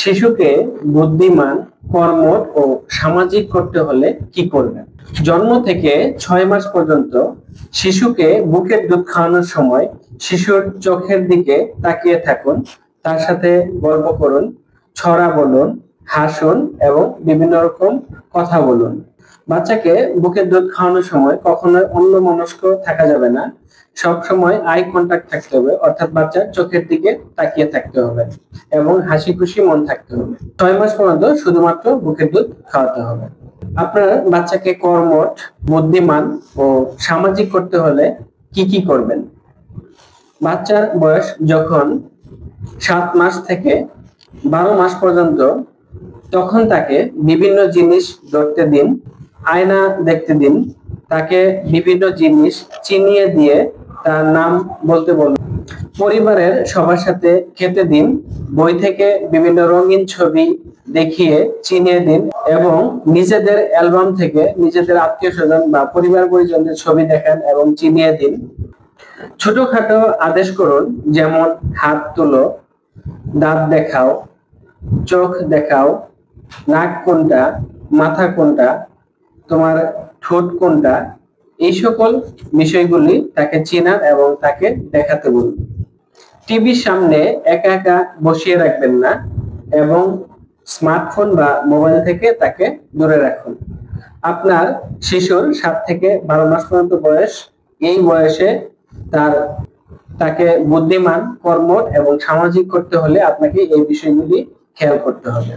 শিশুকে বুদ্ধিমান, কর্মঠ ও সামাজিক করতে হলে কি করবেন? জন্ম থেকে 6 মাস পর্যন্ত শিশুকে বুকের দুধ খাওয়ানোর সময় শিশুর চোখের দিকে তাকিয়ে থাকুন, তার সাথে গল্প করুন, ছড়া বলুন, হাসুন এবং বিভিন্ন রকম কথা বলুন। বাচ্চাকে বুকের দুধ খাওয়ানোর সময় কখনোই অন্যমনস্ক থাকা যাবে না। সব সময় আই কন্টাক্ট থাকতে হবে, অর্থাৎ বাচ্চার চোখের দিকে তাকিয়ে থাকতে হবে এবং হাসি খুশি মন থাকতে হবে। 6 মাস পর্যন্ত শুধুমাত্র বুকের দুধ খাওয়াতে হবে। আপনার বাচ্চাকে কর্মঠ, বুদ্ধিমান ও সামাজিক করতে হলে কি কি করবেন? বাচ্চার বয়স যখন 7 মাস থেকে 12 মাস পর্যন্ত, তখন তাকে বিভিন্ন জিনিস ধরতে দিন, আয়না দেখতে দিন, তাকে বিভিন্ন জিনিস চিনিয়ে দিয়ে তার নাম বলতে বলুন। পরিবারের সবার সাথে খেতে দিন, বই থেকে বিভিন্ন রঙিন ছবি দেখিয়ে চিনিয়ে দিন এবং নিজেদের অ্যালবাম থেকে নিজেদের আত্মীয়-স্বজন বা পরিবার পরিজনদের ছবি দেখান এবং চিনিয়ে দিন। ছোটখাটো আদেশ করুন, যেমন হাত তুলো, দাঁত দেখাও, চোখ দেখাও, নাক কোনটা, মাথা কোনটা, তোমার ঠোঁট কোনটা, এই সকল বিষয়গুলি তাকে চেনান এবং তাকে দেখাতে বলুন। টিভির সামনে একা একা বসিয়ে রাখবেন না এবং স্মার্টফোন বা মোবাইল থেকে তাকে দূরে রাখুন। আপনার শিশুর 7 থেকে 12 মাস পর্যন্ত বয়স, এই বয়সে তাকে বুদ্ধিমান, কর্মঠ এবং সামাজিক করতে হলে আপনাকে এই বিষয়গুলি খেয়াল করতে হবে।